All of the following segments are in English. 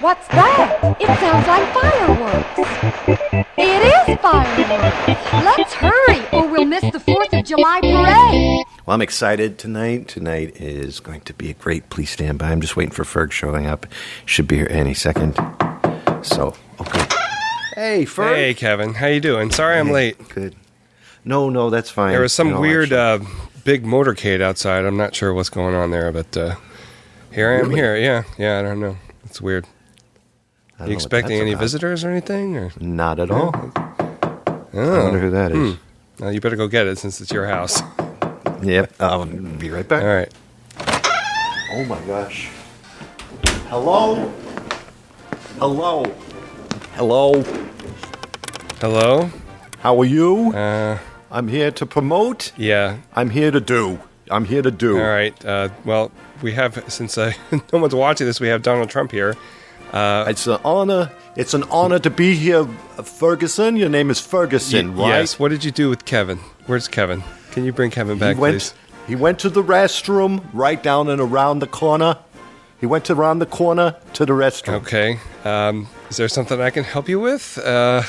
What's that? It sounds like fireworks. It is fireworks. Let's hurry or we'll miss the 4th of July parade. Well, I'm excited tonight. Tonight is going to be a great. Please stand by. I'm just waiting for Ferg showing up. Should be here any second. So, okay. Hey, Ferg. Hey, Kevin. How you doing? Sorry I'm late. Good. No, that's fine. There was some weird big motorcade outside. I'm not sure what's going on there, but here I am here. Yeah, I don't know. It's weird. You expecting any visitors or anything? Or? Not at all. Oh. I wonder who that is. Well, you better go get it since it's your house. Yep. I'll be right back. All right. Oh, my gosh. Hello? Hello? Hello? How are you? I'm here to promote. Yeah. I'm here to do. All right. Well, we have, since no one's watching this, we have Donald Trump here. It's an honor. It's an honor to be here, Ferguson. Your name is Ferguson, right? Yes. What did you do with Kevin? Where's Kevin? Can you bring Kevin back, please? He went to the restroom right down and around the corner. He went around the corner to the restroom. Okay. Is there something I can help you with? I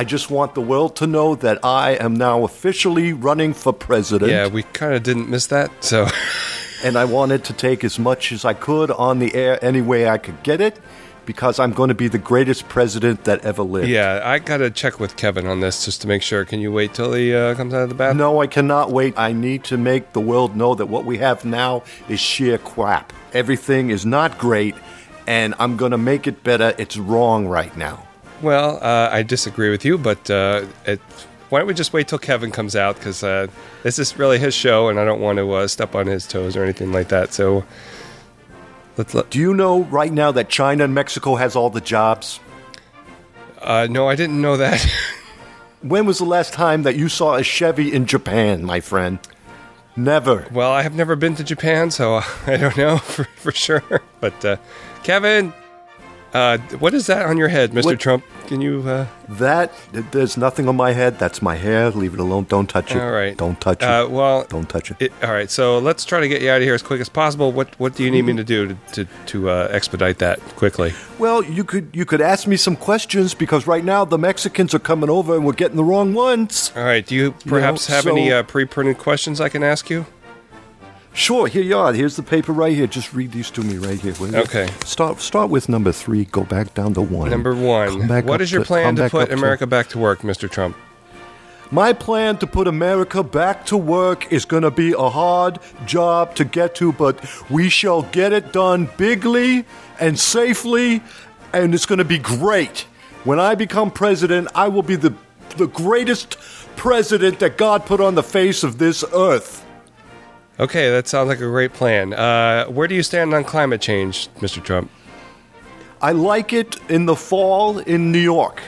just want the world to know that I am now officially running for president. Yeah, we kind of didn't miss that, so... And I wanted to take as much as I could on the air any way I could get it, because I'm going to be the greatest president that ever lived. Yeah, I got to check with Kevin on this just to make sure. Can you wait till he comes out of the bathroom? No, I cannot wait. I need to make the world know that what we have now is sheer crap. Everything is not great, and I'm going to make it better. It's wrong right now. Well, I disagree with you, but why don't we just wait till Kevin comes out, because this is really his show, and I don't want to step on his toes or anything like that, so... Do you know right now that China and Mexico has all the jobs? No, I didn't know that. When was the last time that you saw a Chevy in Japan, my friend? Never. Well, I have never been to Japan, so I don't know for sure. But, Kevin, what is that on your head, Mr. Trump? Can you... There's nothing on my head. That's my hair. Leave it alone. Don't touch it. All right. Don't touch it. Don't touch it. All right, so let's try to get you out of here as quick as possible. What do you need me to do to expedite that quickly? Well, you could ask me some questions, because right now the Mexicans are coming over and we're getting the wrong ones. All right, do you perhaps have any pre-printed questions I can ask you? Sure, here you are. Here's the paper right here. Just read these to me right here. Okay. Start with number 3. Go back down to 1. Number 1. What is your plan to put America back to work, Mr. Trump? My plan to put America back to work is going to be a hard job to get to, but we shall get it done bigly and safely, and it's going to be great. When I become president, I will be the greatest president that God put on the face of this earth. Okay, that sounds like a great plan. Where do you stand on climate change, Mr. Trump? I like it in the fall in New York.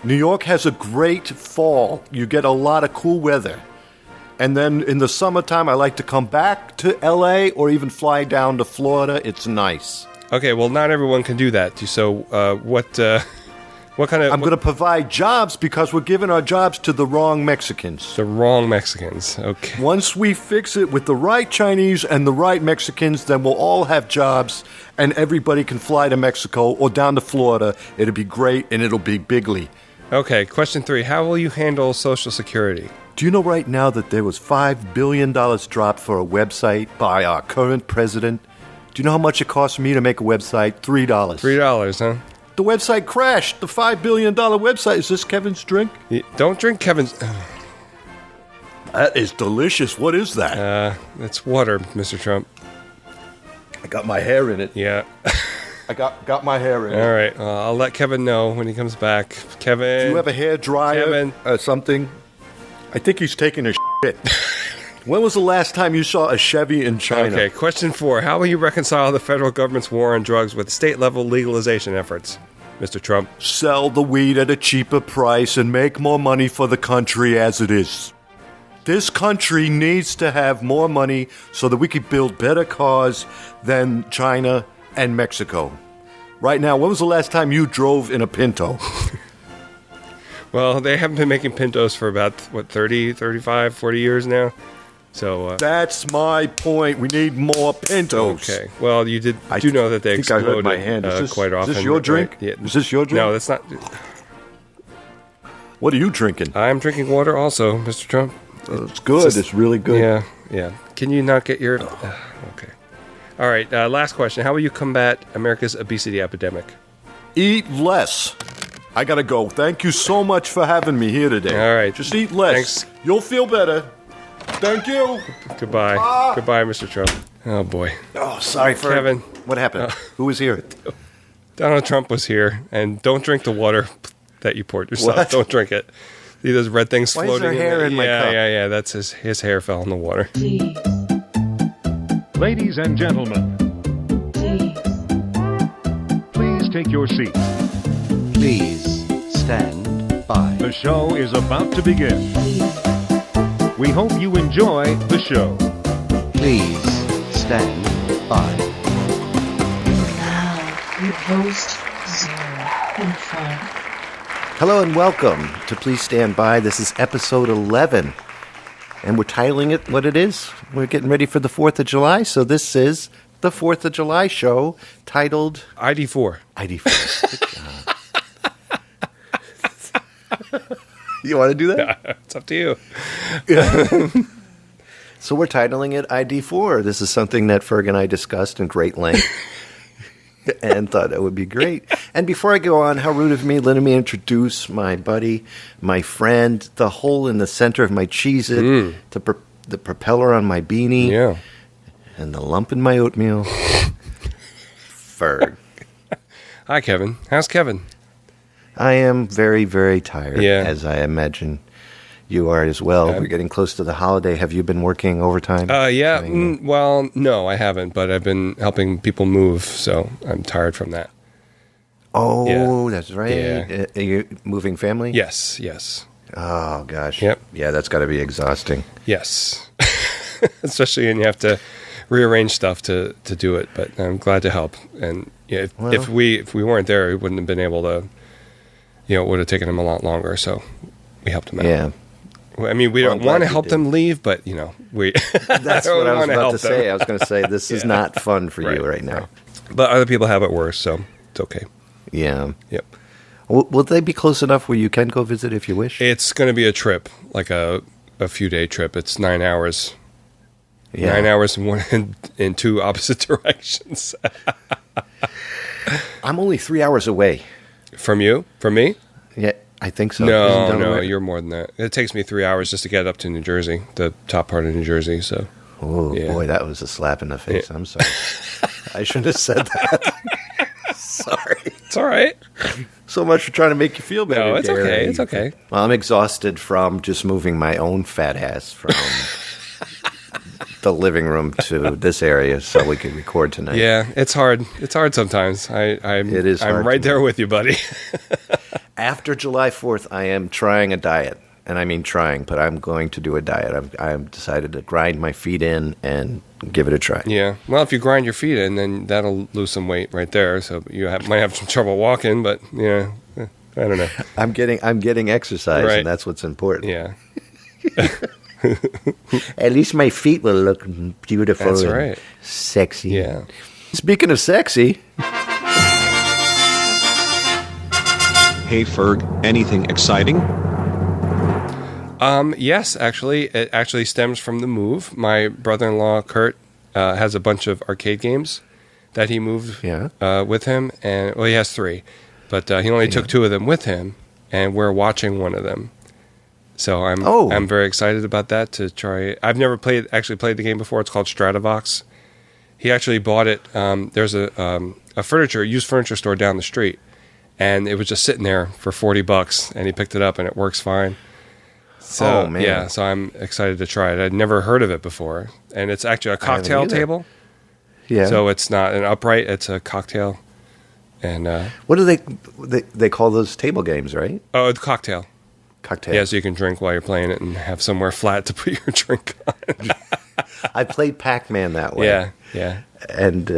New York has a great fall. You get a lot of cool weather. And then in the summertime, I like to come back to L.A. or even fly down to Florida. It's nice. Okay, well, not everyone can do that. So what kind of... I'm going to provide jobs, because we're giving our jobs to the wrong Mexicans. The wrong Mexicans, okay. Once we fix it with the right Chinese and the right Mexicans, then we'll all have jobs, and everybody can fly to Mexico or down to Florida. It'll be great, and it'll be bigly. Okay, question 3. How will you handle Social Security? Do you know right now that there was $5 billion dropped for a website by our current president? Do you know how much it cost me to make a website? $3. $3, huh? The website crashed. The $5 billion website. Is this Kevin's drink? Don't drink Kevin's... That is delicious. What is that? It's water, Mr. Trump. I got my hair in it. Yeah. I got my hair in it. All right. I'll let Kevin know when he comes back. Kevin. Do you have a hair dryer or something? I think he's taking a shit. When was the last time you saw a Chevy in China? Okay, question 4. How will you reconcile the federal government's war on drugs with state-level legalization efforts, Mr. Trump? Sell the weed at a cheaper price and make more money for the country as it is. This country needs to have more money so that we can build better cars than China and Mexico. Right now, when was the last time you drove in a Pinto? Well, they haven't been making Pintos for about, 30, 35, 40 years now? So That's my point. We need more Pintos. okay. Well, you do know that they think I heard explode my hand. quite often. Is this your drink? Yeah. Is this your drink? No, that's not. What are you drinking? I'm drinking water also, Mr. Trump. It's good. It's really good. Yeah, yeah. Can you not get your... okay. All right, last question. How will you combat America's obesity epidemic? Eat less. I gotta go. Thank you so much for having me here today. All right. Just eat less. Thanks. You'll feel better. Thank you. Goodbye. Goodbye, Mr. Trump. Oh, boy. Oh, sorry for... Kevin. What happened? Who was here? Donald Trump was here, and don't drink the water that you poured yourself. What? Don't drink it. See those red things Why is floating there hair in my cup? Yeah. That's his hair fell in the water. Please, Ladies and gentlemen, please, please take your seats. Please stand by. The show is about to begin. please, We hope you enjoy the show. Please stand by. now with host Zero and Fun. Hello and welcome to Please Stand By. This is episode 11. And we're titling it what it is. We're getting ready for the 4th of July. So this is the 4th of July show titled ID4. ID4. Good job. You want to do that? It's up to you. So we're titling it ID4. This is something that Ferg and I discussed in great length. And thought it would be great. And before I go on, how rude of me, let me introduce my buddy, my friend, the hole in the center of my Cheez-It, the propeller on my beanie, Yeah. and the lump in my oatmeal. Ferg. Hi, Kevin. How's Kevin? I am very, very tired, Yeah. as I imagine you are as well. Yeah. We're getting close to the holiday. Have you been working overtime? Yeah. Well, no, I haven't, but I've been helping people move, so I'm tired from that. Oh, Yeah. that's right. Yeah. Are you moving family? Yes. Oh, gosh. Yep. Yeah, that's got to be exhausting. Yes. Especially when you have to rearrange stuff to do it, but I'm glad to help. And yeah, if we weren't there, we wouldn't have been able to, it would have taken them a lot longer, so we helped them out. Yeah. I mean, we Well, don't I'm want glad to you help did. them leave, but, we... That's what I was about to say. Them. I was going to say, this is not fun for you right now. But other people have it worse, so it's okay. Yeah. Yep. Will they be close enough where you can go visit if you wish? It's going to be a trip, like a few-day trip. It's 9 hours. Yeah. 9 hours in two opposite directions. I'm only 3 hours away. From you? From me? Yeah, I think so. No, Isn't Delaware- you're more than that. It takes me 3 hours just to get up to New Jersey, the top part of New Jersey, so... Oh, Yeah. boy, that was a slap in the face. Yeah. I'm sorry. I shouldn't have said that. Sorry. It's all right. So much for trying to make you feel better. No, it's Gary. okay. It's okay. Well, I'm exhausted from just moving my own fat ass from the living room to this area so we could record tonight. Yeah, it's hard. It's hard sometimes. I'm It is hard I'm right to there me. with you, buddy. After July 4th, I am trying a diet. And I mean trying, but I'm going to do a diet. I've decided to grind my feet in and give it a try. Yeah. Well, if you grind your feet in, then that'll lose some weight right there. So you might have some trouble walking, but yeah, I don't know. I'm getting exercise, Right. and that's what's important. Yeah, At least my feet will look beautiful That's and right. sexy. yeah. Speaking of sexy, Hey Ferg, anything exciting? Yes, actually, it actually stems from the move. My brother-in-law Kurt has a bunch of arcade games that he moved with him, and well, he has 3, but he only took 2 of them with him, and we're watching one of them. So I'm very excited about that to try. I've never played the game before. It's called Stratovox. He actually bought it. There's a used furniture store down the street, and it was just sitting there for $40, and he picked it up, and it works fine. So, man. yeah, so I'm excited to try it. I'd never heard of it before. And it's actually a cocktail either. table. yeah. So it's not an upright, it's a cocktail. And, what do they call those table games, right? oh, it's cocktail. Cocktail. Yeah, so you can drink while you're playing it and have somewhere flat to put your drink on. I played Pac-Man that way. Yeah. And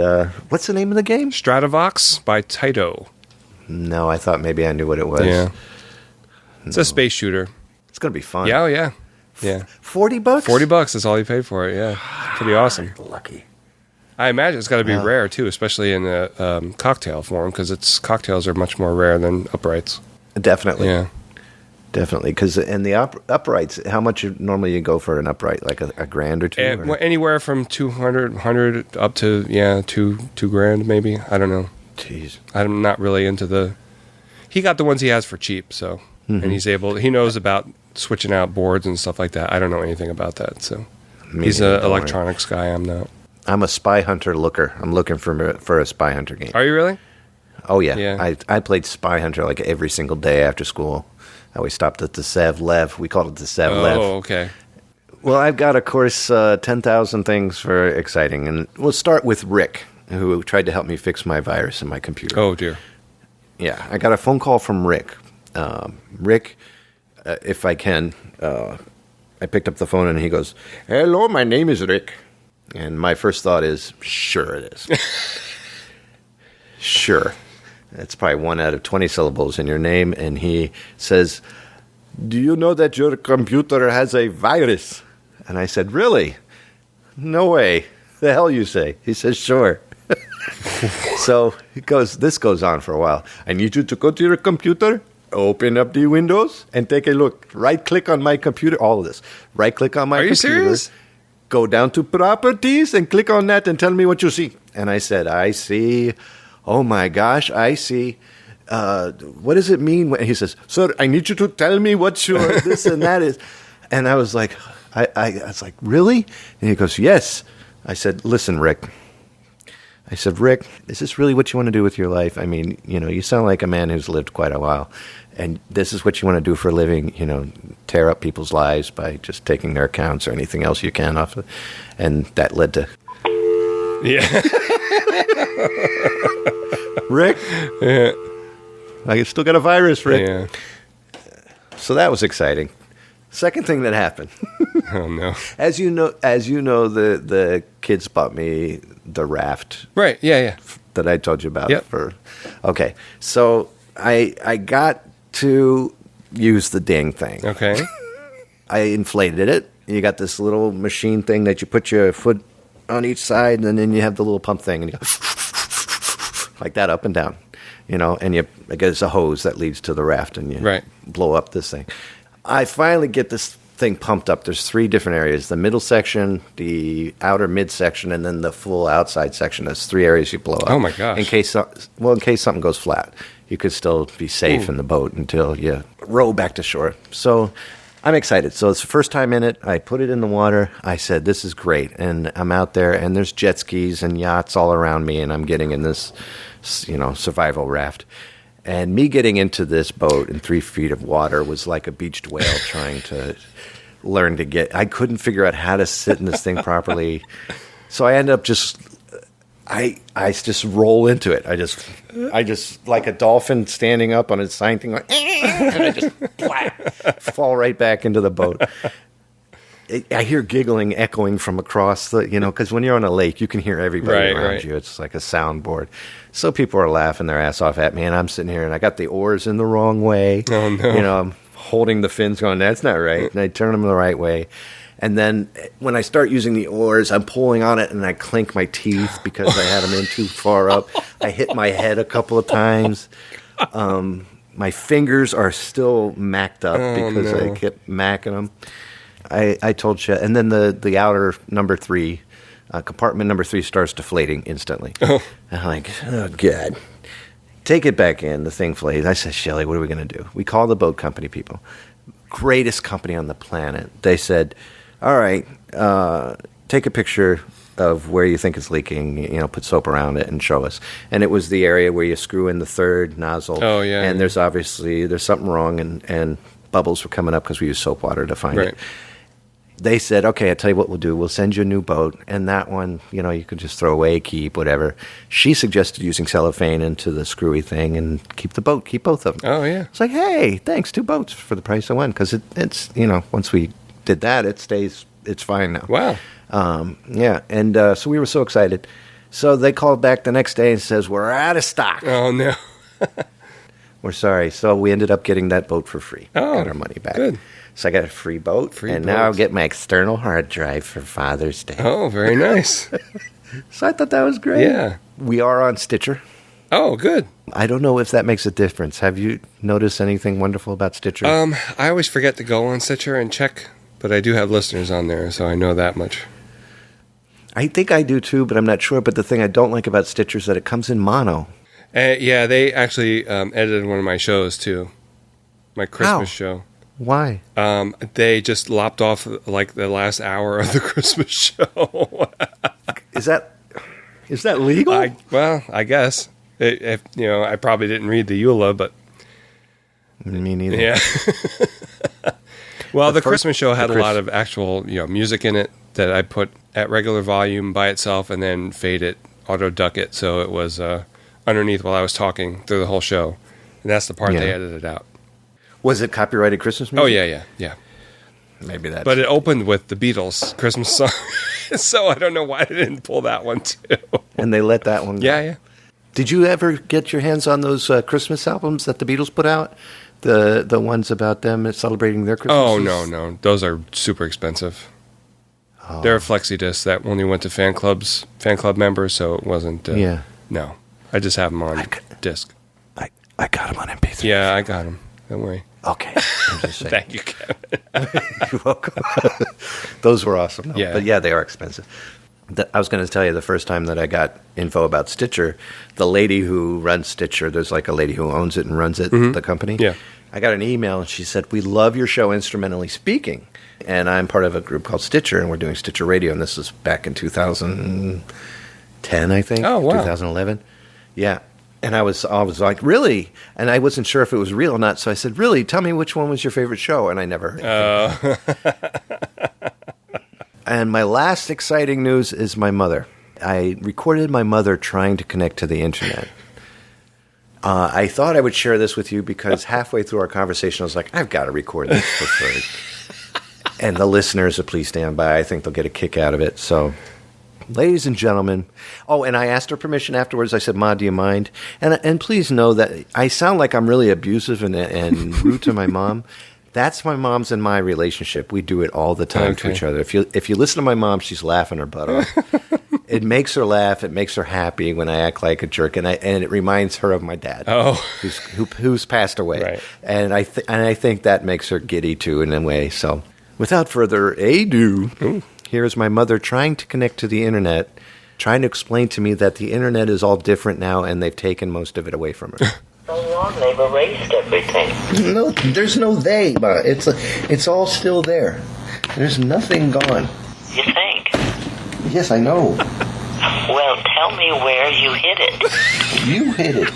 what's the name of the game? Stratovox by Taito. No, I thought maybe I knew what it was. Yeah. It's a space shooter. It's going to be fun. Yeah, oh, yeah. Yeah. $40? $40 is all you paid for it. Yeah. Pretty awesome. Lucky. I imagine it's got to be rare too, especially in the cocktail form, because cocktails are much more rare than uprights. Definitely. Yeah. Definitely. Because in the uprights, how much normally you go for an upright? Like a grand or two? Or? Anywhere from 200, 100 up to, two grand maybe. I don't know. Jeez. I'm not really into the... He got the ones he has for cheap, so... And he knows about switching out boards and stuff like that. I don't know anything about that, so... He's an electronics guy, I'm not. I'm a Spy Hunter looker. I'm looking for a Spy Hunter game. Are you really? Oh, yeah. I played Spy Hunter like every single day after school. I always stopped at the Sev Lev. We called it the Sev Lev. Oh, okay. Well, I've got, of course, 10,000 things for exciting. And we'll start with Rick, who tried to help me fix my virus in my computer. Oh, dear. Yeah, I got a phone call from Rick. Rick, if I can, I picked up the phone and he goes, "Hello, my name is Rick." And my first thought is, sure it is. Sure. That's probably 1 out of 20 syllables in your name. And he says, "Do you know that your computer has a virus?" And I said, "Really? No way. The hell you say?" He says, "Sure." So this goes on for a while. "I need you to go to your computer, open up the windows, and take a look. Right-click on my computer." All of this. Right-click on my computer. Are you serious? Go down to properties and click on that and tell me what you see. And I said, "I see. Oh my gosh, I see. What does it mean?" He says, "Sir, I need you to tell me what your this and that is." And I was like, I was like, "Really?" And he goes, "Yes." I said, "Listen, Rick." I said, "Rick, is this really what you want to do with your life? I mean, you sound like a man who's lived quite a while. And this is what you want to do for a living, tear up people's lives by just taking their accounts or anything else you can off of." And that led to... Yeah. Rick? Yeah. I still got a virus, Rick. Yeah. So that was exciting. Second thing that happened. Oh, no. As you know, the kids bought me the raft. Right, yeah. That I told you about. Yep. Okay, so I got to use the dang thing. Okay. I inflated it. You got this little machine thing that you put your foot on each side, and then you have the little pump thing, and you go like that up and down, and I guess a hose that leads to the raft, and you blow up this thing. I finally get this thing pumped up. There's 3 different areas: the middle section, the outer mid section, and then the full outside section. There's 3 areas you blow up. Oh my gosh! In case something goes flat, you could still be safe in the boat until you row back to shore. So I'm excited. So it's the first time in it. I put it in the water. I said, "This is great." And I'm out there, and there's jet skis and yachts all around me, and I'm getting in this, survival raft. And me getting into this boat in 3 feet of water was like a beached whale trying to learn to get... I couldn't figure out how to sit in this thing properly. So I ended up I just roll into it. I just like a dolphin standing up on its sign thing, like, and I just fall right back into the boat. I hear giggling echoing from across the, because when you're on a lake, you can hear everybody around you. It's like a soundboard. So people are laughing their ass off at me, and I'm sitting here, and I got the oars in the wrong way. Oh, no. I'm holding the fins going, "That's not right." And I turn them the right way. And then when I start using the oars, I'm pulling on it, and I clink my teeth because I had them in too far up. I hit my head a couple of times. My fingers are still macked up because I kept macking them. I told Chet, and then the outer number 3, compartment number 3 starts deflating instantly. Oh. And I'm like, "Oh, God. Take it back in." The thing flays. I said, "Shelley, what are we going to do?" We call the boat company people. Greatest company on the planet. They said, "All right, take a picture of where you think it's leaking, put soap around it and show us." And it was the area where you screw in the 3rd nozzle. Oh, yeah. And there's something wrong, and bubbles were coming up because we use soap water to find it. They said, "Okay, I'll tell you what we'll do. We'll send you a new boat, and that one, you could just throw away, keep, whatever." She suggested using cellophane into the screwy thing and keep both of them. Oh, yeah. It's like, hey, thanks, 2 boats for the price of one, because it's, once we did that, it's fine now. Wow. Yeah, and so we were so excited. So they called back the next day and says, "We're out of stock. Oh, no. We're sorry." So we ended up getting that boat for free. Oh, got our money back. Good. So I got a free boat, and now I'll get my external hard drive for Father's Day. Oh, very nice. So I thought that was great. Yeah. We are on Stitcher. Oh, good. I don't know if that makes a difference. Have you noticed anything wonderful about Stitcher? I always forget to go on Stitcher and check, but I do have listeners on there, so I know that much. I think I do too, but I'm not sure. But the thing I don't like about Stitcher is that it comes in mono. Yeah, they actually edited one of my shows, too. My Christmas show. Why? They just lopped off like the last hour of the Christmas show. Is that legal? I guess. I probably didn't read the EULA, but me neither. yeah. Well, the Christmas show had a lot of actual music in it that I put at regular volume by itself, and then fade it, auto duck it, so it was underneath while I was talking through the whole show, and that's the part they edited out. Was it copyrighted Christmas music? Oh, yeah. Maybe that's... But it opened with the Beatles' Christmas song, so I don't know why they didn't pull that one, too. And they let that one go. Yeah. Did you ever get your hands on those Christmas albums that the Beatles put out? The ones about them celebrating their Christmas? Oh, no. Those are super expensive. Oh. They're a flexi disc that only went to fan club members, so it wasn't... No. I just have them on disc. I got them on MP3. Yeah, I got them. Don't worry. Okay. I'm just saying. Thank you, Kevin. You're welcome. Those were awesome. Yeah. But yeah, they are expensive. I was going to tell you the first time that I got info about Stitcher, the lady who runs Stitcher, there's like a lady who owns it and runs it, the company. Yeah. I got an email and she said, "We love your show, Instrumentally Speaking." And I'm part of a group called Stitcher, and we're doing Stitcher Radio, and this was back in 2010, I think. Oh, wow. 2011. Yeah. And I was like, "Really?" And I wasn't sure if it was real or not, so I said, "Really? Tell me which one was your favorite show." And I never heard it. And my last exciting news is my mother. I recorded my mother trying to connect to the internet. I thought I would share this with you because halfway through our conversation, I was like, I've got to record this for free. And the listeners, please stand by. I think they'll get a kick out of it. So, ladies and gentlemen. Oh, and I asked her permission afterwards. I said, "Ma, do you mind?" And please know that I sound like I'm really abusive and rude to my mom. That's my mom's and my relationship. We do it all the time to each other. If you listen to my mom, she's laughing her butt off. It makes her laugh. It makes her happy when I act like a jerk, and it reminds her of my dad, who's passed away. Right. And I think that makes her giddy too in a way. So, without further ado, here's my mother trying to connect to the internet, trying to explain to me that the internet is all different now, and they've taken most of it away from her. So long, they've erased everything. No, there's no they. It's all still there. There's nothing gone. You think? Yes, I know. Well, tell me where you hid it. You hid it.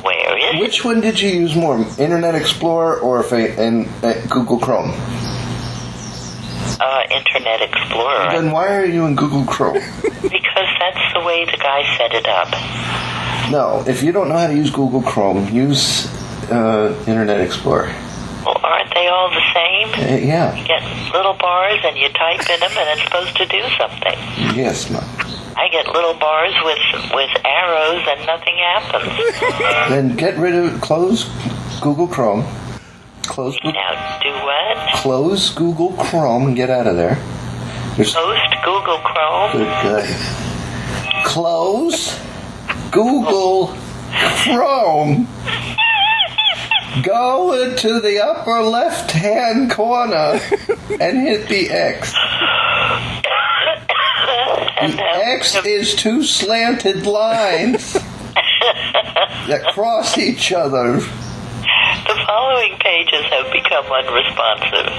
Where is it? Which one did you use more, Internet Explorer or Google Chrome? Internet Explorer. Then why are you in Google Chrome? Because that's the way the guy set it up. No, if you don't know how to use Google Chrome, use Internet Explorer. Well, aren't they all the same? Yeah. You get little bars and you type in them and it's supposed to do something. Yes, Mom. I get little bars with arrows and nothing happens. Then close Google Chrome. Now, do what? Close Google Chrome and get out of there. Post Google Chrome? Good guy. Close Google Chrome. Go into the upper left-hand corner and hit the X. The X is two slanted lines that cross each other. The following pages have become unresponsive.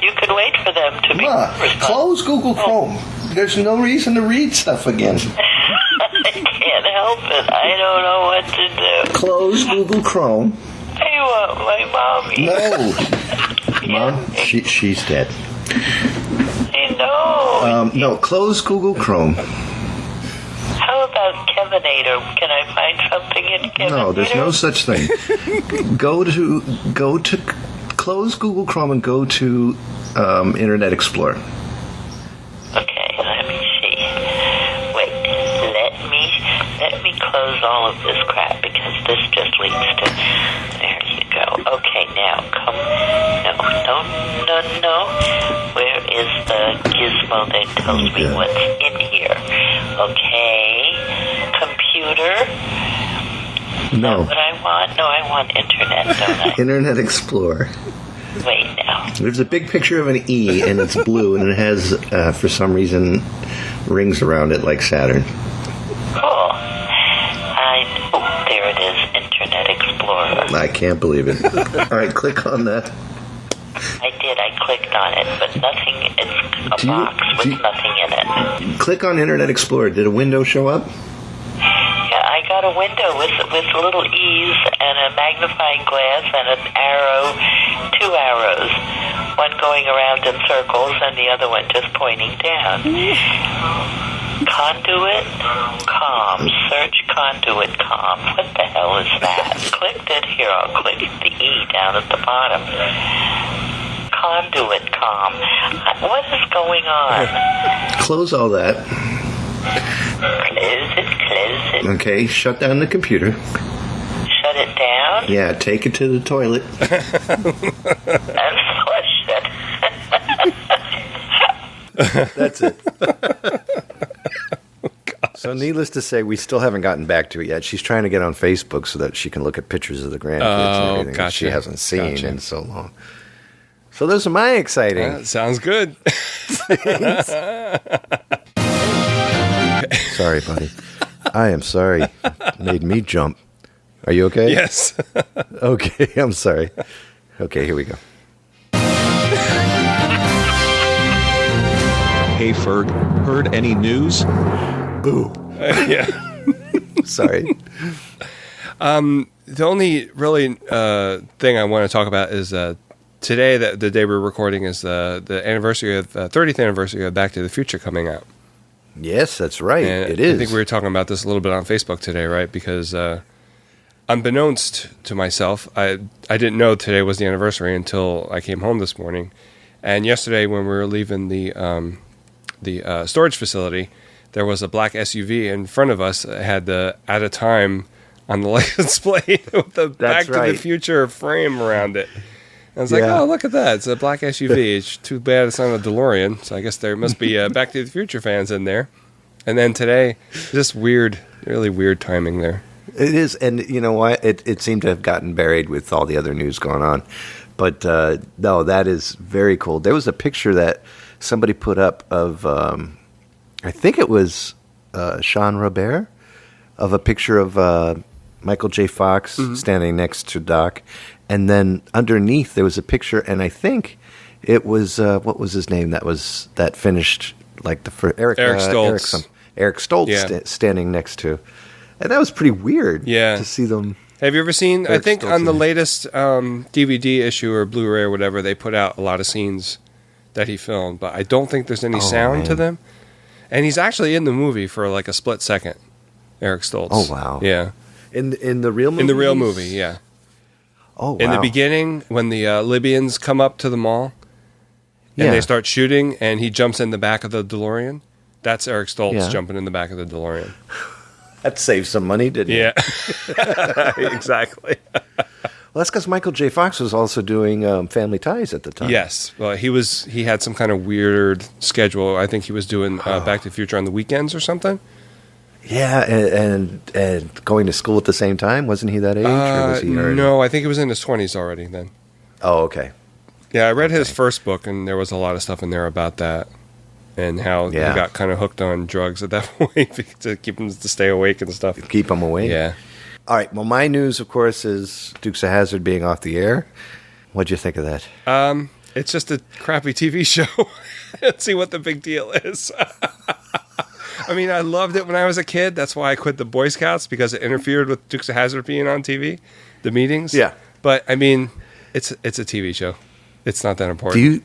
You can wait for them to be responsive. Close Google Chrome. There's no reason to read stuff again. I can't help it. I don't know what to do. Close Google Chrome. I want my mommy. No. Mom, she's dead. I know. No, close Google Chrome. How about Kevinator? Can I find something in Kevinator? No, there's no such thing. Go to close Google Chrome and go to Internet Explorer. Okay, let me see. Wait, let me close all of this crap because this just leads to. There you go. Okay, now come. No, no. Where is the gizmo that tells me what's in here? Okay. Computer. No. Is that what I want? No, I want internet, don't I? Internet Explorer. Wait now. There's a big picture of an E, and it's blue, and it has, for some reason, rings around it like Saturn. Cool. There it is, Internet Explorer. I can't believe it. All right, click on that. I did. I clicked on it, but nothing. It's a box with nothing in it. Click on Internet Explorer. Did a window show up? Yeah, I got a window with little E's and a magnifying glass and an arrow, 2 arrows, one going around in circles and the other one just pointing down. Conduit com. Search conduit com. What the hell is that? Clicked it. Here, I'll click the E down at the bottom. Conduit com. What is going on? Close all that. Close it. Okay, shut down the computer. Shut it down? Yeah, take it to the toilet. And flush it. That's it. So needless to say, we still haven't gotten back to it yet. She's trying to get on Facebook so that she can look at pictures of the grandkids and everything that she hasn't seen in so long. So those are my exciting. Sounds good. Sorry, buddy. I am sorry. Made me jump. Are you okay? Yes. Okay, I'm sorry. Okay, here we go. Hey, Ferg, heard any news? Boo. Yeah. Sorry. The only really thing I want to talk about is today, the day we're recording, is the anniversary of 30th anniversary of Back to the Future coming out. Yes, that's right. And it is. I think we were talking about this a little bit on Facebook today, right? Because unbeknownst to myself, I didn't know today was the anniversary until I came home this morning. And yesterday, when we were leaving the storage facility, there was a black SUV in front of us that had the "at a time" on the license plate with the Back to the Future frame around it. I was like, oh, look at that. It's a black SUV. It's too bad it's not a DeLorean. So I guess there must be Back to the Future fans in there. And then today, just weird, really weird timing there. It is. And you know what? It seemed to have gotten buried with all the other news going on. But no, that is very cool. There was a picture that somebody put up of, I think it was Sean Robert, of a picture of Michael J. Fox standing next to Doc. And then underneath there was a picture, and I think it was what was his name? That finished like Eric Stoltz. Eric Stoltz standing next to, and that was pretty weird. Yeah. To see them. Have you ever seen? Eric I think Stoltz on the latest DVD issue or Blu-ray or whatever, they put out a lot of scenes that he filmed, but I don't think there's any sound to them. And he's actually in the movie for like a split second. Eric Stoltz. Oh wow. Yeah. In the real movie. In the real movie, yeah. Oh, wow. In the beginning, when the Libyans come up to the mall and they start shooting, and he jumps in the back of the DeLorean, that's Eric Stoltz jumping in the back of the DeLorean. That saved some money, didn't it? Yeah, exactly. Well, that's because Michael J. Fox was also doing Family Ties at the time. Yes, well, he had some kind of weird schedule. I think he was doing Back to the Future on the weekends or something. Yeah, and going to school at the same time? Wasn't he that age? Or was he already? No, I think he was in his 20s already then. Oh, okay. Yeah, I read his first book, and there was a lot of stuff in there about that and how he got kind of hooked on drugs at that point to keep him to stay awake and stuff. Keep him awake? Yeah. All right, well, my news, of course, is Dukes of Hazzard being off the air. What'd you think of that? It's just a crappy TV show. Let's see what the big deal is. I mean, I loved it when I was a kid. That's why I quit the Boy Scouts, because it interfered with Dukes of Hazzard being on TV, the meetings. Yeah. But, I mean, it's a TV show. It's not that important.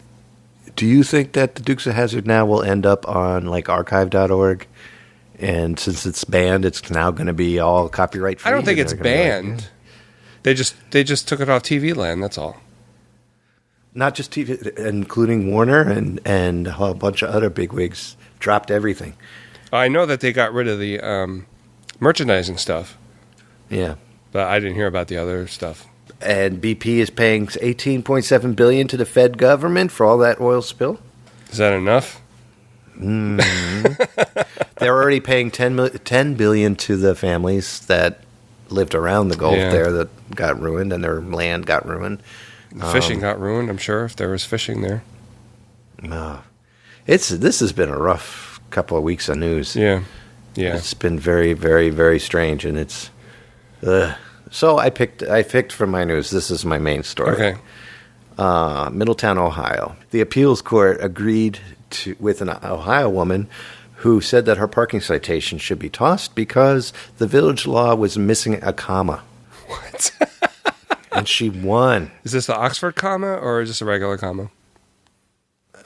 Do you think that the Dukes of Hazzard now will end up on, like, archive.org? And since it's banned, it's now going to be all copyright free? I don't think it's banned. They just took it off TV Land, that's all. Not just TV, including Warner and a bunch of other bigwigs dropped everything. I know that they got rid of the merchandising stuff. Yeah. But I didn't hear about the other stuff. And BP is paying $18.7 billion to the Fed government for all that oil spill. Is that enough? They're already paying $10 billion to the families that lived around the Gulf there that got ruined, and their land got ruined. Fishing got ruined, I'm sure, if there was fishing there. This has been a rough couple of weeks of news. Yeah. It's been very, very, very strange, and it's. So I picked from my news. This is my main story. Okay. Middletown, Ohio. The appeals court agreed with an Ohio woman who said that her parking citation should be tossed because the village law was missing a comma. What? And she won. Is this the Oxford comma or just a regular comma?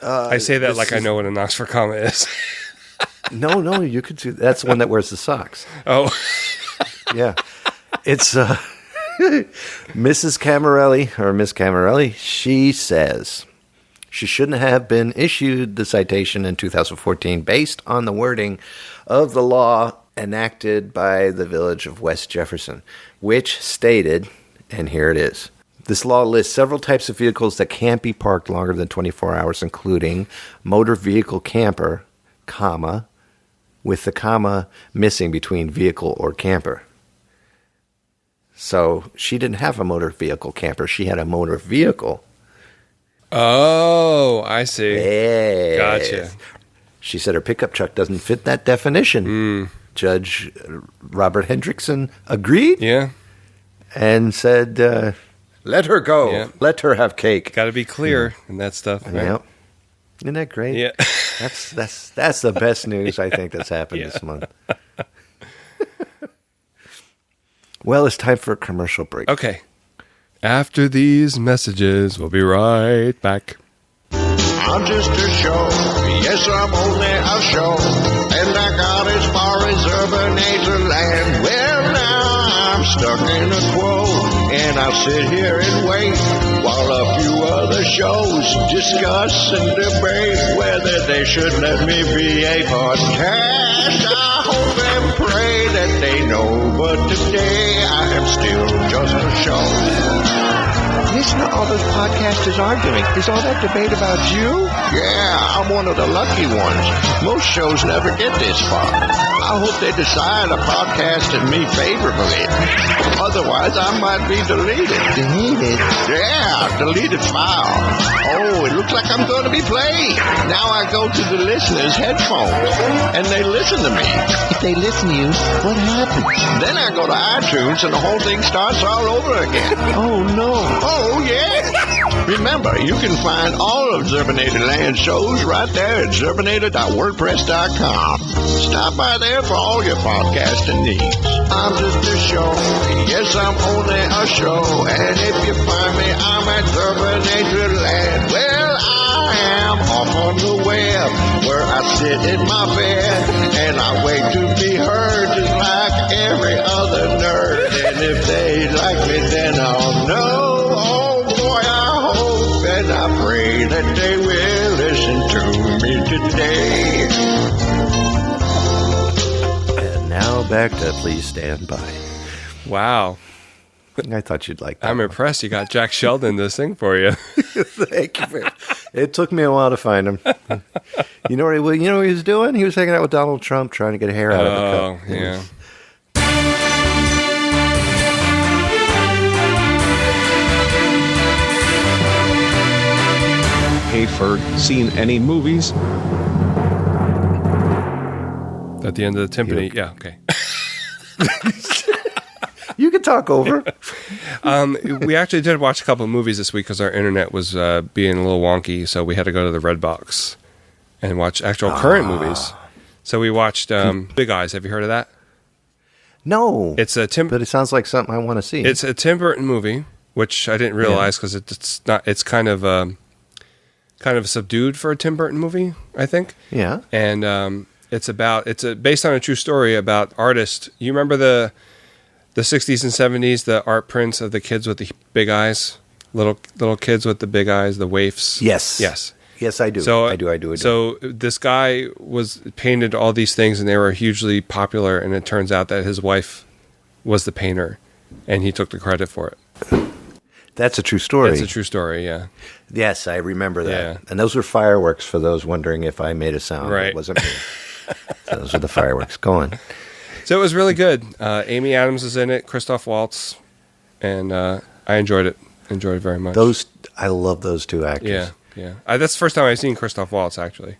I say that like I know what an Oxford comma is. No, you could do. That's the one that wears the socks. Oh. Yeah. It's Mrs. Camarelli, or Miss Camarelli. She says she shouldn't have been issued the citation in 2014 based on the wording of the law enacted by the village of West Jefferson, which stated, and here it is, this law lists several types of vehicles that can't be parked longer than 24 hours, including motor vehicle camper, comma, with the comma missing between vehicle or camper. So she didn't have a motor vehicle camper. She had a motor vehicle. Oh, I see. Yes. Gotcha. She said her pickup truck doesn't fit that definition. Judge Robert Hendrickson agreed. Yeah. And said, let her go. Yeah. Let her have cake. Got to be clear in that stuff. Right? Yep. Isn't that great? Yeah. That's the best news I think that's happened this month. Well, it's time for a commercial break. Okay. After these messages, we'll be right back. I'm just a show. Yes, I'm only a show. And I got as far as urban land. Well, now I'm stuck in a quote. And I'll sit here and wait while a few other shows discuss and debate whether they should let me be a podcast. I hope and pray that they know, but today I am still just a show. Listen to all those podcasters arguing. Is all that debate about you? Yeah, I'm one of the lucky ones. Most shows never get this far. I hope they decide to podcast me favorably. Otherwise, I might be deleted. Deleted? Yeah, deleted file. Oh, it looks like I'm going to be played. Now I go to the listeners' headphones, and they listen to me. If they listen to you, what happens? Then I go to iTunes, and the whole thing starts all over again. Oh, no. Oh, yeah. Remember, you can find all of Zerbinator Land shows right there at zerbinator.wordpress.com. Stop by there for all your podcasting needs. I'm just a show. Yes, I'm only a show. And if you find me, I'm at Zerbinator Land. Well, I am off on the web where I sit in my bed and I wait to be heard just like every other nerd. And if they like me, then I'll know. Oh boy, I hope and I pray that they will listen to me today. And now back to Please Stand By. Wow. I thought you'd like that. I'm impressed you got Jack Sheldon to sing for you. Thank you. It took me a while to find him. You know what he was doing? He was hanging out with Donald Trump trying to get hair out of the cup. Oh, yeah. Hey Ferg, seen any movies? At the end of the timpani. Yeah, okay. You can talk over. We actually did watch a couple of movies this week because our internet was being a little wonky, so we had to go to the Redbox and watch actual current movies. So we watched Big Eyes. Have you heard of that? No. It's a but it sounds like something I want to see. It's a Tim Burton movie, which I didn't realize because it's not. It's kind of subdued for a Tim Burton movie, I think. Yeah. And it's based on a true story about artists. You remember the 60s and 70s, the art prints of the kids with the big eyes, little kids with the big eyes, the waifs. Yes. Yes, I do. So I do. So this guy was painted all these things, and they were hugely popular. And it turns out that his wife was the painter, and he took the credit for it. That's a true story. It's a true story, yeah. Yes, I remember that. Yeah. And those were fireworks for those wondering if I made a sound. Right. It wasn't me. So those are the fireworks. Go on. So it was really good. Amy Adams is in it, Christoph Waltz, and I enjoyed it. Enjoyed it very much. I love those two actors. Yeah. That's the first time I've seen Christoph Waltz, actually.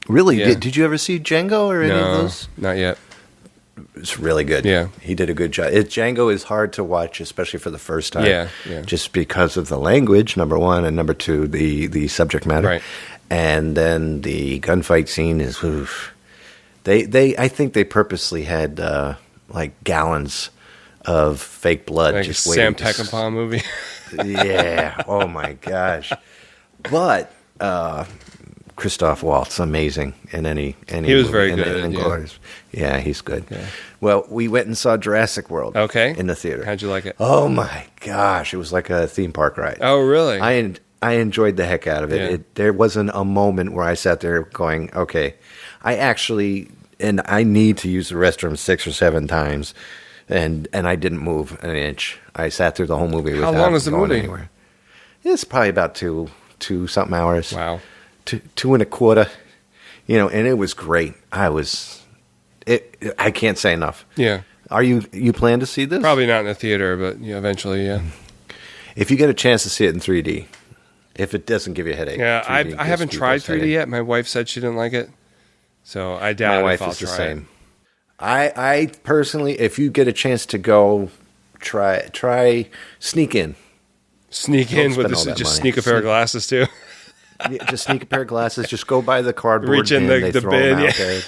Really? Yeah. Did you ever see Django or any of No, those? not yet. It's really good. Yeah. He did a good job. Django is hard to watch, especially for the first time. Yeah. Just because of the language, number one, and number two, the subject matter. Right. And then the gunfight scene is, oof. I think they purposely had like gallons of fake blood Like just a waiting. Sam Peckinpah movie. Yeah. Oh my gosh. But Christoph Waltz, amazing in any He was movie, very in good, yeah. Inglourious. Yeah, he's good. Yeah. Well, we went and saw Jurassic World. Okay. In the theater. How'd you like it? Oh my gosh, it was like a theme park ride. Oh, really? I enjoyed the heck out of it. Yeah. There wasn't a moment where I sat there going, okay, I need to use the restroom 6 or 7 times, and I didn't move an inch. I sat through the whole movie How without long is the going movie? anywhere. It's probably about two something hours. Wow. 2.25. And it was great. I can't say enough. Yeah. Are you plan to see this? Probably not in the theater, but eventually, yeah. If you get a chance to see it in 3D, if it doesn't give you a headache. Yeah, 3D I gives haven't people tried a 3D headache. yet. My wife said she didn't like it, so I doubt My if wife I'll is the try same. I personally, if you get a chance to go, try sneak in. Sneak Don't in with spend all that just money. sneak a pair of glasses too. Yeah, just sneak a pair of glasses. Just go by the cardboard Reach in bin. the They throw bin, them out yeah. there.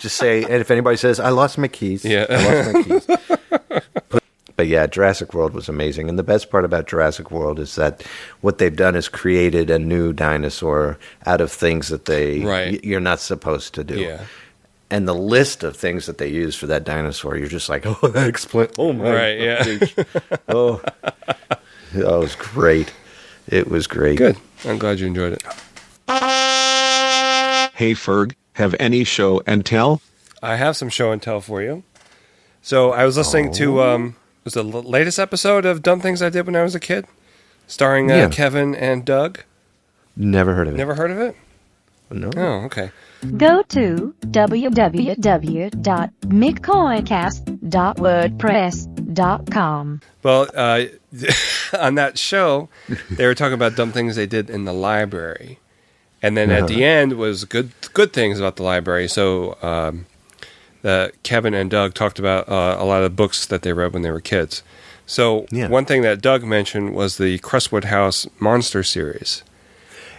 Just say, and if anybody says, "I lost my keys," Yeah. I lost my keys. But yeah, Jurassic World was amazing, and the best part about Jurassic World is that what they've done is created a new dinosaur out of things that you're not supposed to do. Yeah. And the list of things that they use for that dinosaur, you're just like, oh, that explains. Oh my, Right, yeah. oh, that was great. It was great. Good. I'm glad you enjoyed it. Hey Ferg, have any show and tell? I have some show and tell for you. So I was listening to was the latest episode of Dumb Things I Did When I Was a Kid, starring Yeah. Kevin and Doug. Never heard of it. Never heard of it? No. Oh, okay. Go to www.midcoincast.wordpress.com. Well, on that show, they were talking about dumb things they did in the library, and then at the end was good things about the library. So Kevin and Doug talked about a lot of books that they read when they were kids. So one thing that Doug mentioned was the Crestwood House Monster series,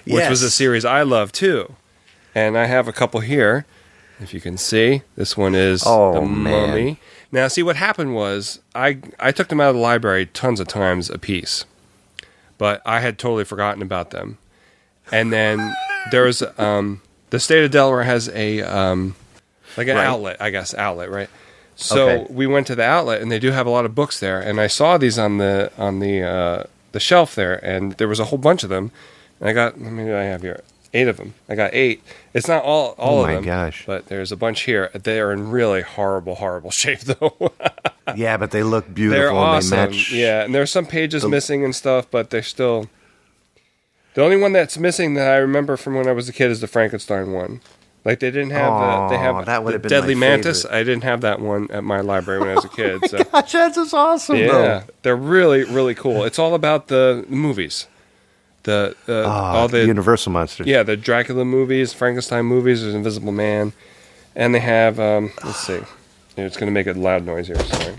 which was a series I love too, and I have a couple here. If you can see, this one is The Mummy. Now, see, what happened was I took them out of the library tons of times a piece, but I had totally forgotten about them. And then there's the state of Delaware has a like an outlet, I guess, right? So we went to the outlet, and they do have a lot of books there. And I saw these on the shelf there, and there was a whole bunch of them. And I got, how many do I have here? 8 of them. I got 8. It's not all of them. Oh my gosh! But there's a bunch here. They are in really horrible shape, though. Yeah, but they look beautiful. They're and they awesome. match. Yeah, and there's some pages missing and stuff, but they're still. The only one that's missing that I remember from when I was a kid is the Frankenstein one. Like they didn't have they have that would have the been Deadly my Mantis. favorite. I didn't have that one at my library when I was a kid. So Gosh, that's just awesome. yeah, though. they're really cool. It's all about the movies. All the Universal monsters. Yeah, the Dracula movies, Frankenstein movies, there's Invisible Man, and they have let's see, it's going to make a loud noise here. Sorry,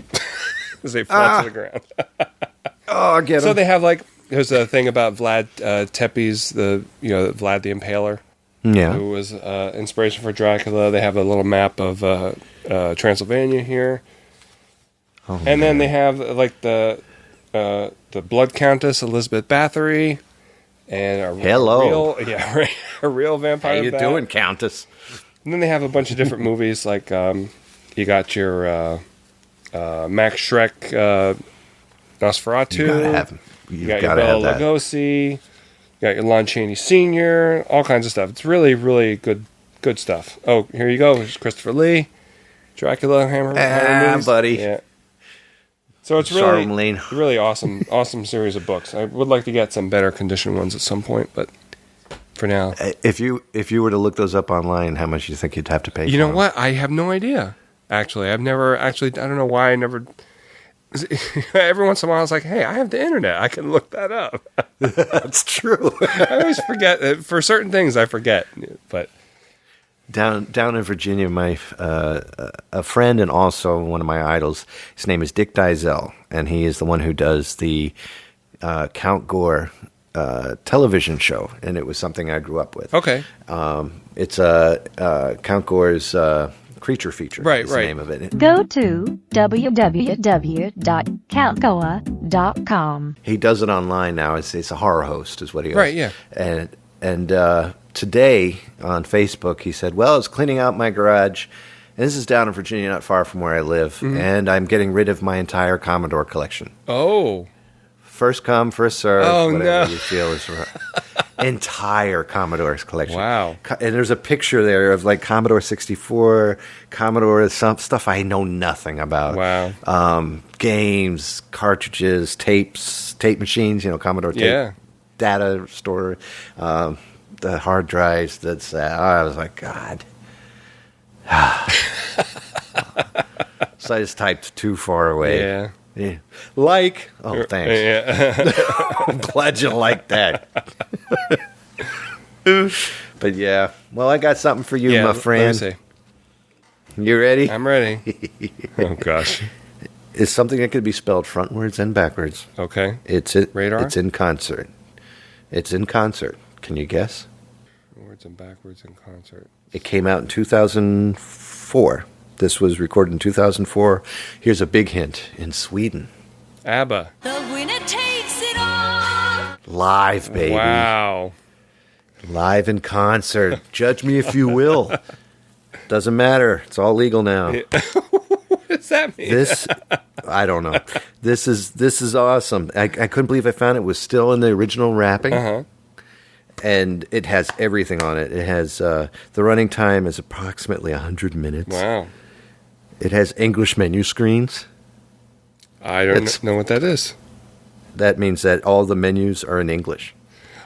as they fall to the ground. Oh, get So them. they have there's a thing about Vlad Tepes, Vlad the Impaler, who was inspiration for Dracula. They have a little map of Transylvania here, and then they have the Blood Countess Elizabeth Bathory. And a real vampire. How you bat. doing, Countess? And then they have a bunch of different movies, like you got your Max Schreck, Nosferatu. You gotta have them. You got your Bela Lugosi. You got your Lon Chaney Sr. All kinds of stuff. It's really good stuff. Oh, here you go. There's Christopher Lee, Dracula, Hammer movies. buddy. Yeah. So it's Sorry, Lane. really awesome series of books. I would like to get some better conditioned ones at some point, but for now, If you were to look those up online, how much do you think you'd have to pay? you for know them? what? I have no idea. Actually, I've never I don't know why I never. Every once in a while, I was like, "Hey, I have the internet. I can look that up." That's true. I always forget for certain things. I forget, but Down in Virginia, my a friend and also one of my idols. His name is Dick Dizell, and he is the one who does the Count Gore television show, and it was something I grew up with. okay, It's Count Gore's creature feature. Right, is the right. name of it. Go to www.countgoa.com. He does it online now. It's a horror host, is what he is. Right, yeah. And today on Facebook, he said, "Well, I was cleaning out my garage, and this is down in Virginia, not far from where I live, Mm-hmm. and I'm getting rid of my entire Commodore collection. oh, First come, first serve. Oh, whatever no. you feel is right." Entire Commodore's collection. Wow. And there's a picture there of like Commodore 64, Commodore some stuff I know nothing about. Wow. Games, cartridges, tapes, tape machines, Commodore tape. Yeah. Data store, the hard drives. I was like, God. So I just typed too far away. yeah. Yeah. Like. Oh, thanks. Yeah. I'm glad you like that. But yeah. Well, I got something for you, Yeah, my let me friend. see. You ready? I'm ready. Oh gosh. It's something that could be spelled frontwards and backwards. Okay. It's Radar? in concert. It's in concert. Can you guess? Forwards and backwards in concert. It came out in 2004. This was recorded in 2004. Here's a big hint. In Sweden. ABBA. The winner takes it all. Live, baby. Wow. Live in concert. Judge me if you will. Doesn't matter. It's all legal now. What does that mean? This, I don't know. This is awesome. I couldn't believe I found it was still in the original wrapping. Uh-huh. And it has everything on it. It has, the running time is approximately 100 minutes. Wow. It has English menu screens. I don't It's- know what that is. That means that all the menus are in English.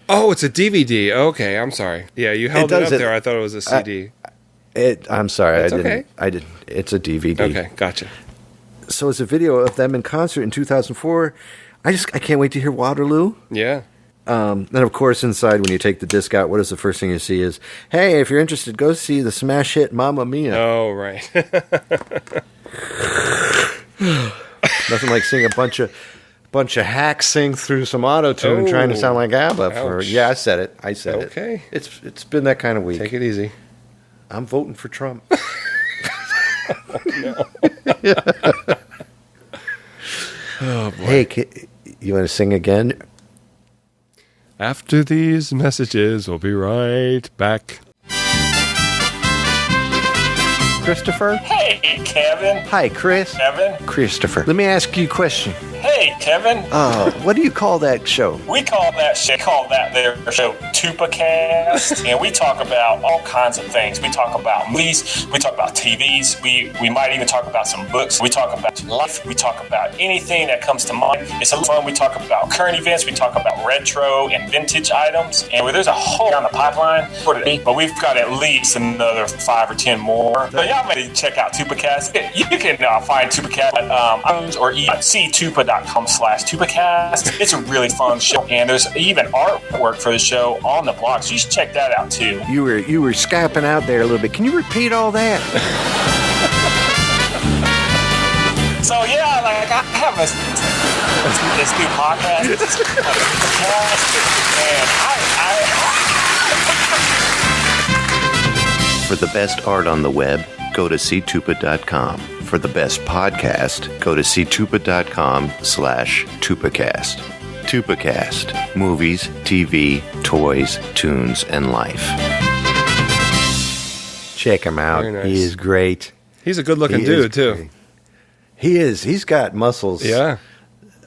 Oh, it's a DVD. Okay, I'm sorry. Yeah, you held it does up it. there. I thought it was a CD. I'm sorry. That's I didn't. okay. I didn't. It's a DVD. Okay, gotcha. So it's a video of them in concert in 2004. I can't wait to hear Waterloo. Yeah. And of course, inside when you take the disc out, what is the first thing you see is, hey, if you're interested, go see the smash hit Mamma Mia. Oh, right. Nothing like seeing a bunch of hacks sing through some auto tune trying to sound like ABBA. Ouch. Yeah, I said it. Okay. It's been that kind of week. Take it easy. I'm voting for Trump. Oh, boy. Hey, you want to sing again? After these messages, we'll be right back. Christopher? Hey, Kevin. Hi, Chris. Kevin. Christopher. Let me ask you a question. Hey, Kevin. What do you call that show? We call that show TupaCast, and we talk about all kinds of things. We talk about movies, we talk about TVs, we might even talk about some books. We talk about life, we talk about anything that comes to mind. It's a lot of fun. We talk about current events, we talk about retro and vintage items, and there's a whole down the pipeline for today, but we've got at least another 5 or 10 more. So y'all may check out TupaCast. You can find TupaCast at iTunes or ctupa.com/TupaCast. It's a really fun show, and there's even artwork for the show on the blog, so you should check that out too. You were Skyping out there a little bit. Can you repeat all that? So yeah, like I have this new podcast, and For the best art on the web, go to ctupa.com. For the best podcast, go to ctupa.com/TupaCast. TupaCast. Movies, TV, toys, tunes, and life. Check him out. Very nice. He is great. He's a good-looking He dude, is too. great. He is. He's got muscles. Yeah.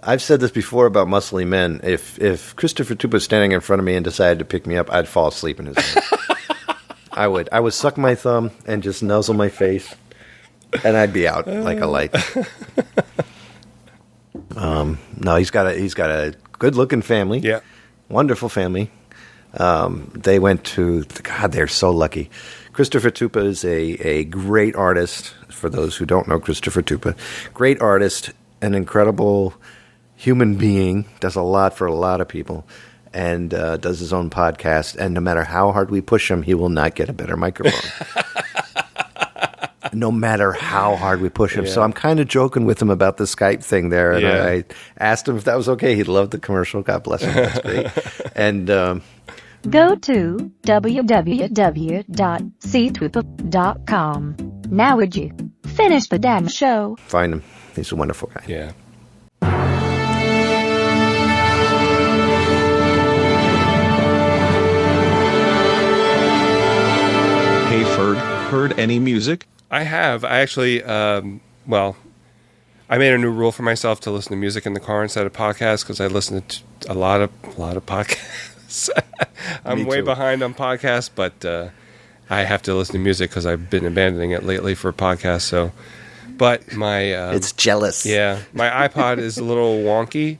I've said this before about muscly men. If Christopher Tupa was standing in front of me and decided to pick me up, I'd fall asleep in his arms. I would suck my thumb and just nuzzle my face, and I'd be out like a light. No, he's got a good-looking family. Yeah. Wonderful family. They went to, God, they're so lucky. Christopher Tupa is a great artist. For those who don't know Christopher Tupa, great artist, an incredible human being, does a lot for a lot of people, and does his own podcast. And no matter how hard we push him, he will not get a better microphone. No matter how hard we push him. Yeah. So I'm kind of joking with him about the Skype thing there. And Yeah. I asked him if that was okay. He loved the commercial. God bless him. That's great. And Go to www.ctupa.com. Now would you finish the damn show? find him. He's a wonderful guy. Yeah. Hey Ferg, heard any music? I have. I actually, well, I made a new rule for myself to listen to music in the car instead of podcasts because I listen to a lot of podcasts. I'm Me way too. behind on podcasts, but I have to listen to music because I've been abandoning it lately for podcasts. So, but my It's jealous. yeah, my iPod is a little wonky.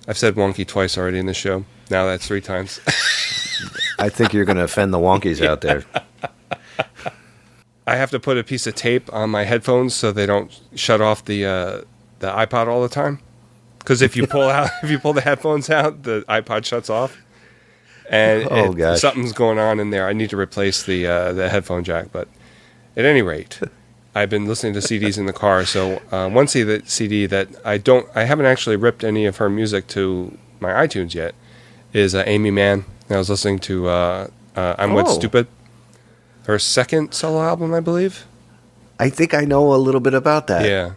I've said wonky twice already in the show. Now that's 3 times. I think you're going to offend the wonkies out there. I have to put a piece of tape on my headphones so they don't shut off the iPod all the time. Because if you pull the headphones out, the iPod shuts off, and gosh. something's going on in there. I need to replace the headphone jack. But at any rate, I've been listening to CDs in the car. So one CD that I haven't actually ripped any of her music to my iTunes yet is Aimee Mann. And I was listening to I'm What's Stupid. Her second solo album, I believe. I think I know a little bit about that. Yeah.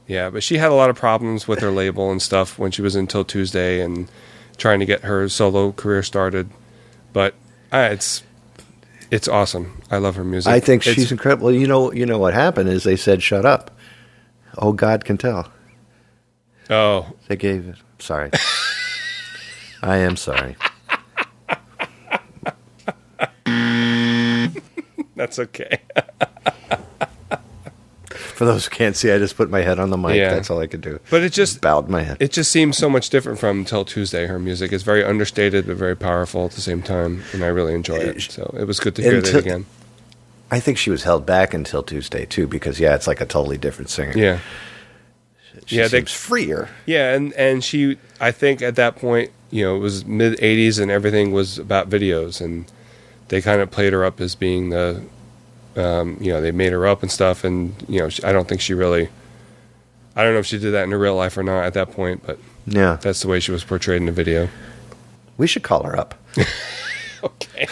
Yeah, but she had a lot of problems with her label and stuff when she was in Till Tuesday and trying to get her solo career started. But it's awesome. I love her music. I think she's incredible. You know what happened is they said, shut up. Oh, God can tell. Oh. They gave it. Sorry. I am sorry. That's okay. For those who can't see, I just put my head on the mic. Yeah. That's all I could do. But it just bowed my head. It just seems so much different from Till Tuesday. Her music is very understated but very powerful at the same time, and I really enjoy it. So it was good to hear that again. I think she was held back until Tuesday too, because it's like a totally different singer. Yeah. She seems freer. Yeah, and she, I think at that point, it was mid '80s and everything was about videos, and they kind of played her up as being the, they made her up and stuff, and I don't think she really, I don't know if she did that in her real life or not at that point, but yeah, that's the way she was portrayed in the video. We should call her up. Okay.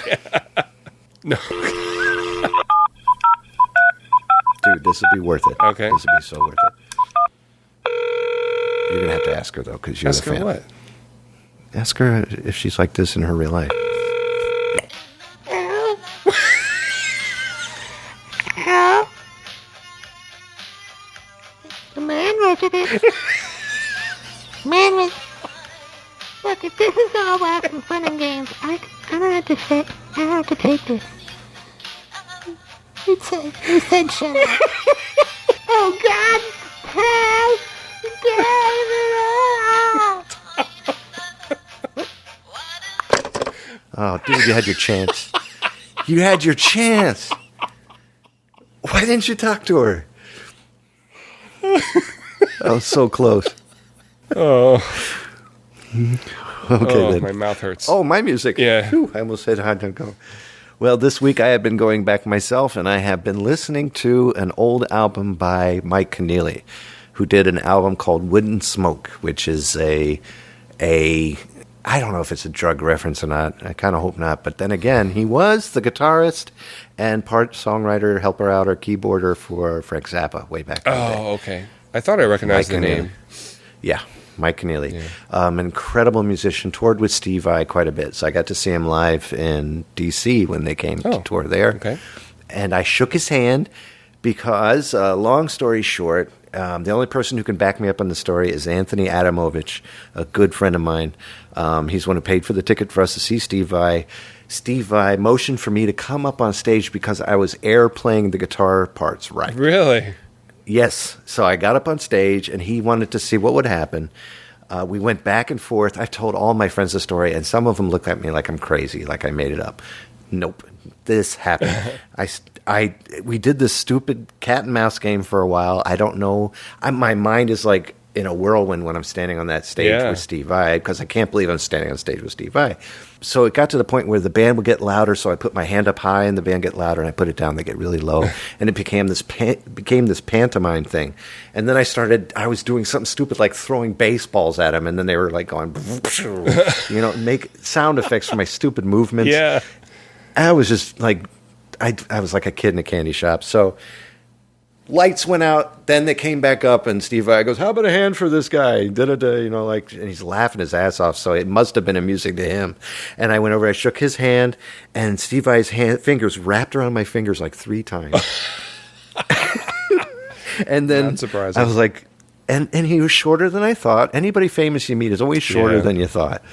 No. Dude, this would be worth it. Okay. This would be so worth it. You're going to have to ask her, though, because you're Ask the her fan. what? Ask her if she's like this in her real life. Help. The man resident. Look, if this is all wax and fun and games, I don't have to sit. I don't have to take this. You said shut up. Oh, God. Help. Oh, dude, you had your chance. You had your chance. Why didn't you talk to her? I was so close. Oh. Okay, then. My mouth hurts. Oh, my music. Yeah. Whew, I almost said hard to go. Well, this week I have been going back myself, and I have been listening to an old album by Mike Keneally, who did an album called Wood and Smoke, which is a I don't know if it's a drug reference or not. I kind of hope not. But then again, he was the guitarist and part songwriter, helper out, or keyboarder for Frank Zappa way back in the day. Oh, okay. I thought I recognized the name. Yeah, Mike Keneally. An incredible musician, toured with Steve Vai quite a bit. So I got to see him live in D.C. when they came to tour there. Okay. And I shook his hand because, long story short, the only person who can back me up on the story is Anthony Adamovich, a good friend of mine. He's the one who paid for the ticket for us to see Steve Vai. Steve Vai motioned for me to come up on stage because I was air playing the guitar parts right. Really? Yes. So I got up on stage, and he wanted to see what would happen. We went back and forth. I've told all my friends the story, and some of them look at me like I'm crazy, like I made it up. Nope, this happened. We did this stupid cat and mouse game for a while. I don't know. My mind is like in a whirlwind when I'm standing on that stage with Steve Vai, because I can't believe I'm standing on stage with Steve Vai. So it got to the point where the band would get louder, so I put my hand up high and the band get louder, and I put it down, they get really low. And it became this pantomime thing. And then I was doing something stupid like throwing baseballs at them, and then they were like going, make sound effects for my stupid movements. Yeah. I was just like, I was like a kid in a candy shop. So lights went out, then they came back up, and Steve Vai goes, "How about a hand for this guy?" And he's laughing his ass off. So it must have been amusing to him. And I went over, I shook his hand, and Steve Vai's fingers wrapped around my fingers like 3 times. And then Not surprising. I was like, and he was shorter than I thought. Anybody famous you meet is always shorter than you thought.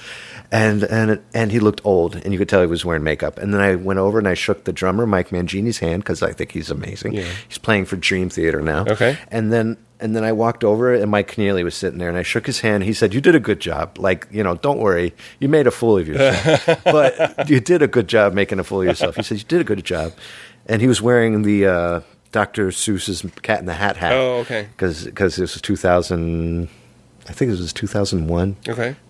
And he looked old, and you could tell he was wearing makeup. And then I went over and I shook the drummer, Mike Mangini's hand, because I think he's amazing. Yeah. He's playing for Dream Theater now. Okay. And then I walked over, and Mike Keneally was sitting there, and I shook his hand. He said, "You did a good job. Like, don't worry. You made a fool of yourself. But you did a good job making a fool of yourself." He said, "You did a good job." And he was wearing the Dr. Seuss's Cat in the Hat hat. Oh, okay. Because this was 2000... I think it was 2001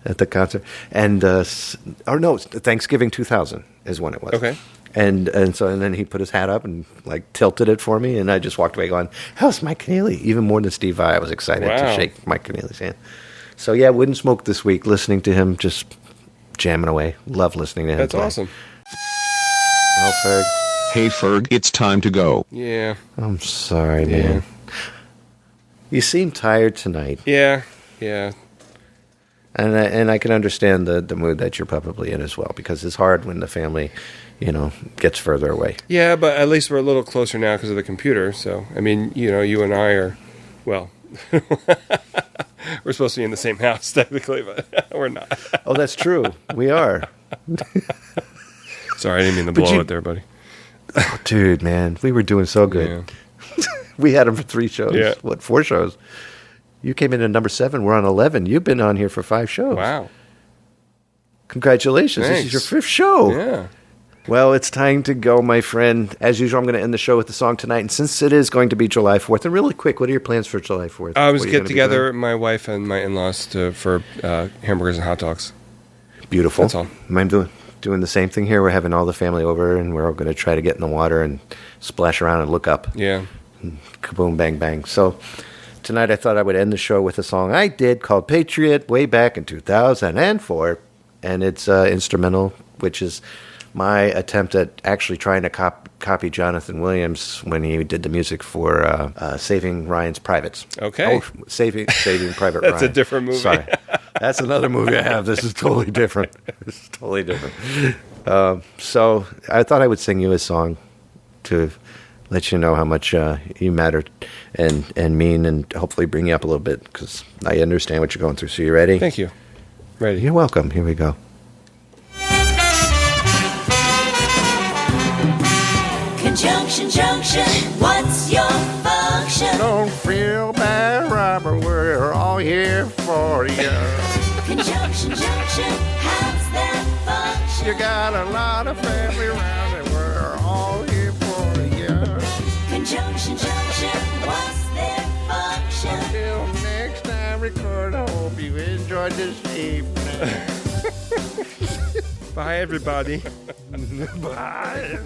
at the concert. And, Thanksgiving 2000 is when it was. Okay. And then he put his hat up and, like, tilted it for me, and I just walked away going, "How's Mike Keneally?" Even more than Steve Vai, I was excited to shake Mike Keneally's hand. So, yeah, Wouldn't Smoke this week, listening to him just jamming away. Love listening to him. That's play. awesome. Well, Ferg. Hey, Ferg, it's time to go. Yeah. I'm sorry, man. You seem tired tonight. Yeah. And I can understand the mood that you're probably in as well, because it's hard when the family, gets further away. Yeah, but at least we're a little closer now because of the computer. So, I mean, you and I are, well, we're supposed to be in the same house technically, but we're not. Oh, that's true. We are. Sorry, I didn't mean to blow it there, buddy. Oh, dude, man, we were doing so good. Yeah. We had them for 3 shows. Yeah. 4 shows? You came in at number 7. We're on 11. You've been on here for 5 shows. Wow. Congratulations. Thanks. This is your 5th show. Yeah. Well, it's time to go, my friend. As usual, I'm going to end the show with the song tonight. And since it is going to be July 4th, and really quick, what are your plans for July 4th? I was get together my wife and my in-laws for hamburgers and hot dogs. Beautiful. That's all. I'm doing the same thing here. We're having all the family over, and we're all going to try to get in the water and splash around and look up. Yeah. And kaboom, bang, bang. So tonight I thought I would end the show with a song I did called Patriot way back in 2004. And it's instrumental, which is my attempt at actually trying to copy Jonathan Williams when he did the music for Saving Ryan's Privates. Okay. Oh, Saving Private That's Ryan. a different movie. Sorry. That's another movie I have. This is totally different. So I thought I would sing you a song to let you know how much you matter and mean, and hopefully bring you up a little bit, because I understand what you're going through. So you ready? Thank you. Ready. You're welcome. Here we go. Conjunction, junction, what's your function? Don't feel bad, Robert, we're all here for you. Conjunction, junction, how's that function? You got a lot of family around and we're all here for you. Conjunction, junction, what's their function? Until next time, record, I hope you enjoyed this evening. Bye, everybody. Bye.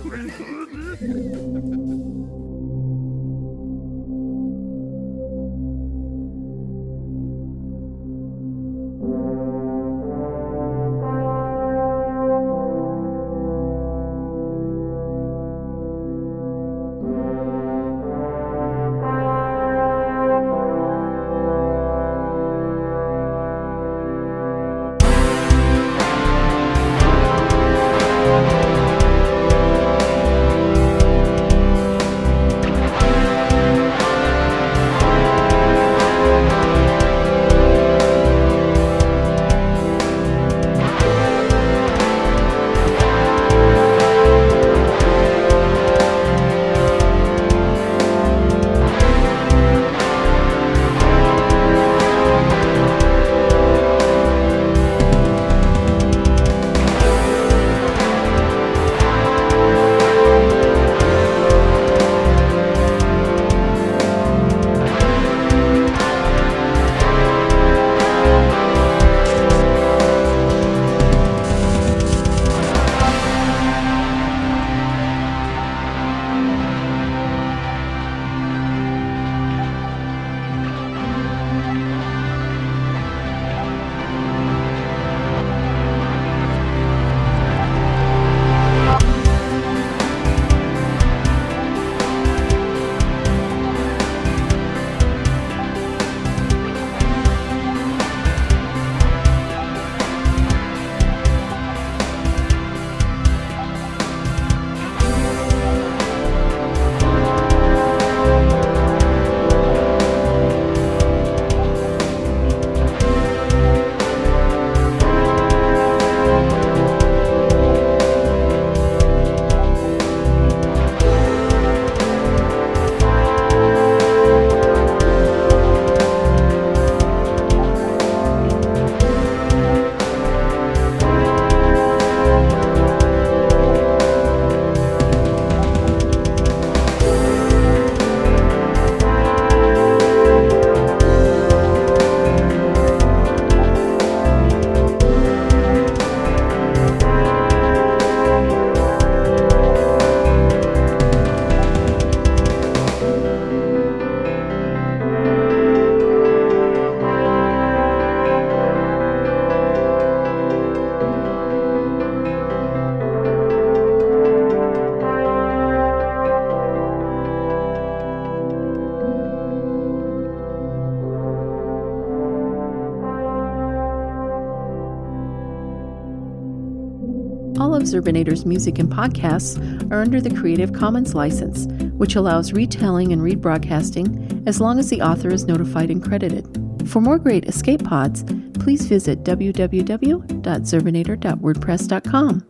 of Zerbinator's music and podcasts are under the Creative Commons license, which allows retelling and rebroadcasting as long as the author is notified and credited. For more great escape pods, please visit www.zerbinator.wordpress.com.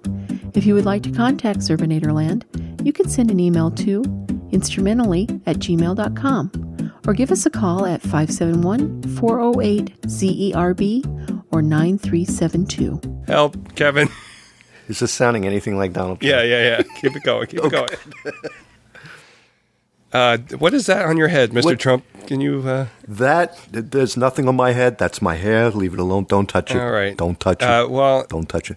If you would like to contact Zerbinatorland, you can send an email to instrumentally@gmail.com or give us a call at 571-408-ZERB or 9372. Help, Kevin. Is this sounding anything like Donald Trump? Yeah. Keep it going. Keep it going. What is that on your head, Mr. Trump? Can you... There's nothing on my head. That's my hair. Leave it alone. Don't touch it. All right. Don't touch it. Well... Don't touch it.